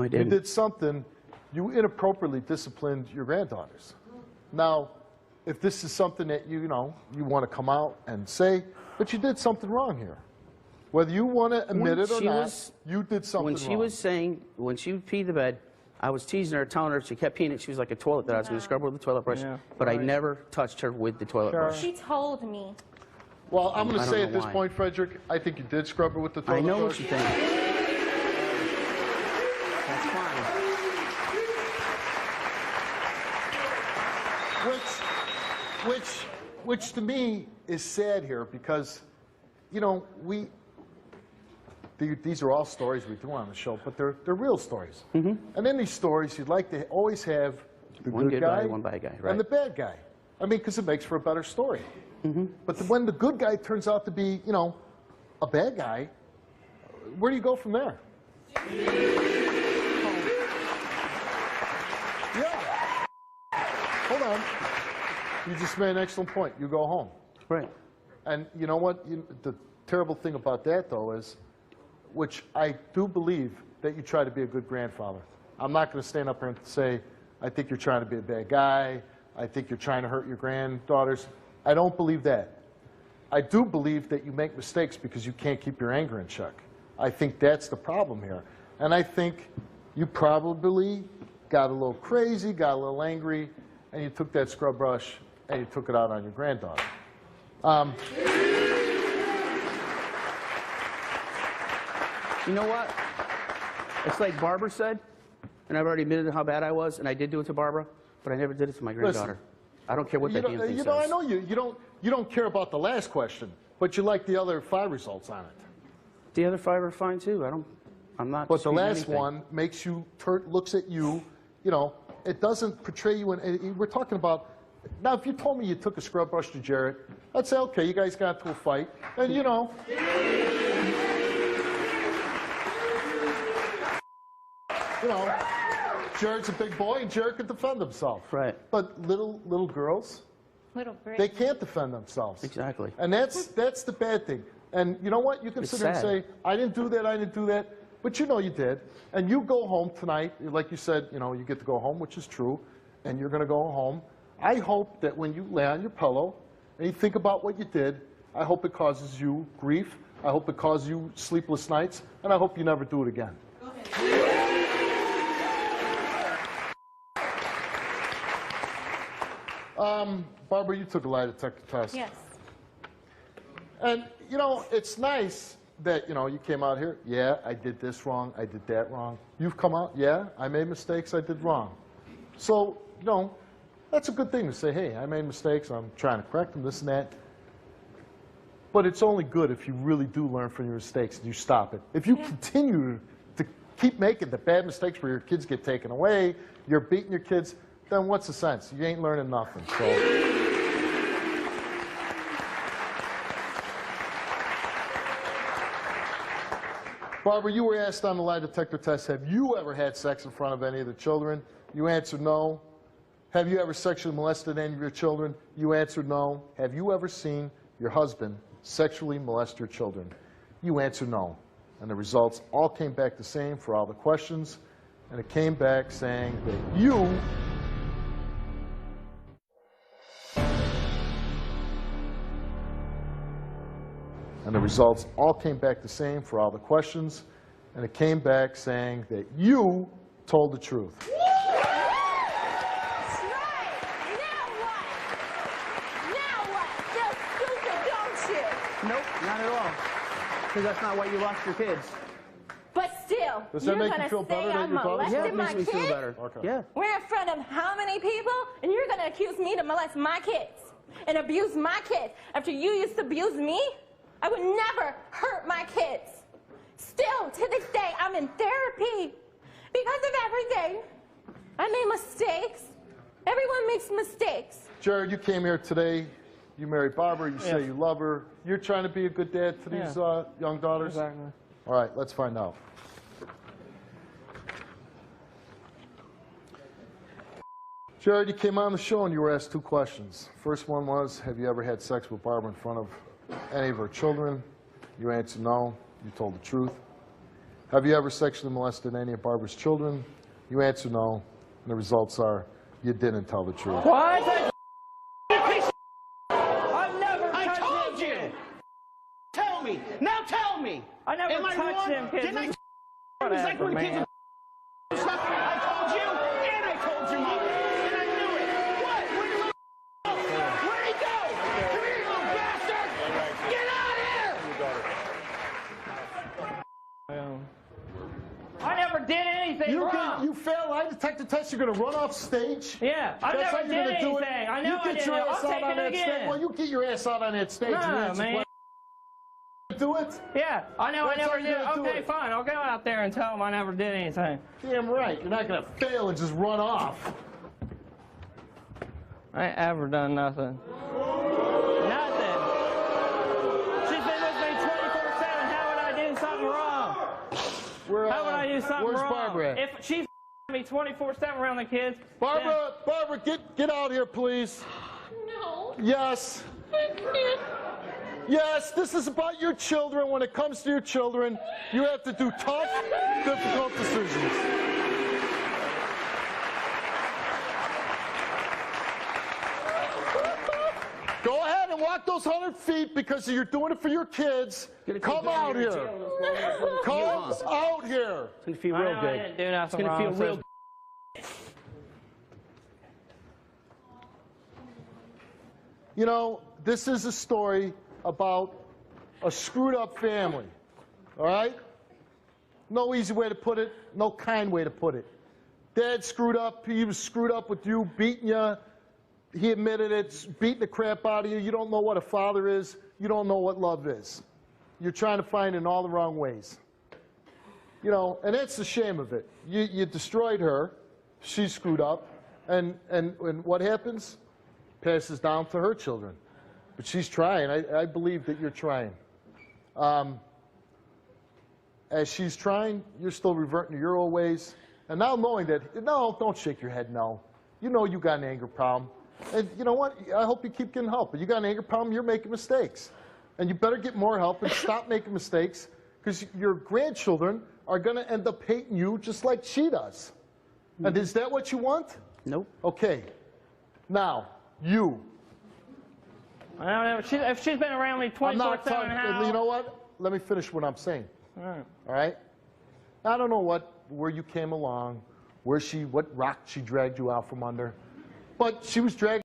I didn't. You did something. You inappropriately disciplined your granddaughters. Now, if this is something that you want to come out and say, but you did something wrong here. Whether you want to admit it or not, you did something wrong. When she was saying, when she peed the bed, I was teasing her, telling her if she kept peeing it, she was like a toilet that I was going to scrub her with the toilet brush, but I never touched her with the toilet brush. She told me. Well, I'm going to say at this point, Frederick, I think you did scrub her with the toilet brush. I know what you think. That's fine. Which to me is sad here because, these are all stories we do on the show, but they're real stories. And in these stories, you'd like to always have the good guy, one bad guy, right? And the bad guy. I mean, because it makes for a better story. But when the good guy turns out to be, a bad guy, where do you go from there? Yeah. Hold on. You just made an excellent point. You go home. Right. And you know what? The terrible thing about that, though, is, which I do believe that you try to be a good grandfather. I'm not going to stand up here and say, I think you're trying to be a bad guy. I think you're trying to hurt your granddaughters. I don't believe that. I do believe that you make mistakes because you can't keep your anger in check. I think that's the problem here. And I think you probably got a little crazy, got a little angry, and you took that scrub brush and you took it out on your granddaughter. You know what? It's like Barbara said, and I've already admitted how bad I was, and I did do it to Barbara, but I never did it to my granddaughter. Listen, I don't care what that damn thing says. I know you don't care about the last question, but you like the other 5 results on it. The other 5 are fine too. I'm not. But the last one makes you looks at you. It doesn't portray you. We're talking about now. If you told me you took a scrub brush to Jarrett, I'd say, okay, you guys got into a fight, and Jared's a big boy, and Jared can defend himself. Right. But little girls, they can't defend themselves. Exactly. And that's the bad thing. And you know what? You can sit there and say, I didn't do that, I didn't do that. But you know you did. And you go home tonight, like you said, you get to go home, which is true, and you're going to go home. I hope that when you lay on your pillow and you think about what you did, I hope it causes you grief. I hope it causes you sleepless nights. And I hope you never do it again. Go ahead. Barbara, you took a lie detector test. Yes. And, it's nice that, you came out here. Yeah, I did this wrong. I did that wrong. You've come out. Yeah, I made mistakes. I did wrong. So, that's a good thing to say, hey, I made mistakes. I'm trying to correct them, this and that. But it's only good if you really do learn from your mistakes and you stop it. If you continue to keep making the bad mistakes where your kids get taken away, you're beating your kids, then what's the sense? You ain't learning nothing. So. Barbara, you were asked on the lie detector test, have you ever had sex in front of any of the children? You answered no. Have you ever sexually molested any of your children? You answered no. Have you ever seen your husband sexually molest your children? You answered no. And the results all came back the same for all the questions. And it came back saying that you And the results all came back the same for all the questions. And it came back saying that you told the truth. That's right. Now what? Just stupid, don't you? Nope, not at all. Because that's not why you lost your kids. But still, does that make you feel better that your daughter's Yeah, it makes me feel better. Okay. Yeah. We're in front of how many people? And you're going to accuse me to molest my kids and abuse my kids after you used to abuse me? I would never hurt my kids. Still, to this day, I'm in therapy because of everything. I made mistakes. Everyone makes mistakes. Jared, you came here today. You married Barbara. You say you love her. You're trying to be a good dad to these young daughters? Exactly. All right, let's find out. Jared, you came on the show and you were asked 2 questions. First one was, have you ever had sex with Barbara in front of any of her children? You answered no. You told the truth. Have you ever sexually molested any of Barbara's children? You answer no, and the results are you didn't tell the truth. What? I've never I touched told them you. kids. Tell me. Now tell me. I never Am I touched wrong? them kids. Didn't I? This It was like whatever, when kids man. were stuff. I told you, and I told your mother, and I knew it. What? Where'd your little go? Where'd he go? Come here, you little bastard! Get out of here! I never did anything wrong. You fail lie detector test, you're going to run off stage? Yeah, I That's how never you're did gonna do it? anything. I know You I get did. your I'll ass take out on it that stage. again. Well, you get your ass out on that stage. No, and answer man. questions. Do it? Yeah, I know I That's how never you're did. gonna do Okay, it. fine. I'll go out there and tell them I never did anything. Damn right. You're not going to fail and just run off. I ain't ever done nothing. Nothing. She's been with me 24/7. How would I do something wrong? How would I do something where's wrong? Barbara at? If she's me 24/7 around the kids. Barbara, get out here, please. No. Yes. Yes, this is about your children. When it comes to your children, you have to do tough, difficult decisions. Go ahead and walk those 100 feet because you're doing it for your kids. Come out here. Come out here. It's gonna feel real I good. didn't do nothing It's gonna wrong. feel real. You know, this is a story about a screwed up family. All right? No easy way to put it, no kind way to put it. Dad screwed up. He was screwed up with you, beating you. He admitted it, beating the crap out of you. You don't know what a father is. You don't know what love is. You're trying to find it in all the wrong ways. You know, and that's the shame of it. You destroyed her. She screwed up. And what happens? Passes down to her children. But she's trying. I believe that you're trying. As she's trying, you're still reverting to your old ways. And now knowing that, no, don't shake your head, no. You know you got an anger problem. And you know what? I hope you keep getting help. But you got an anger problem, you're making mistakes. And you better get more help and stop making mistakes because your grandchildren are going to end up hating you just like she does. And is that what you want? Nope. Okay. Now, you. I don't know. If she's been around me I'm not 24/7, talking. how? You know what? Let me finish what I'm saying. All right? I don't know where you came along, what rock she dragged you out from under, but she was dragged.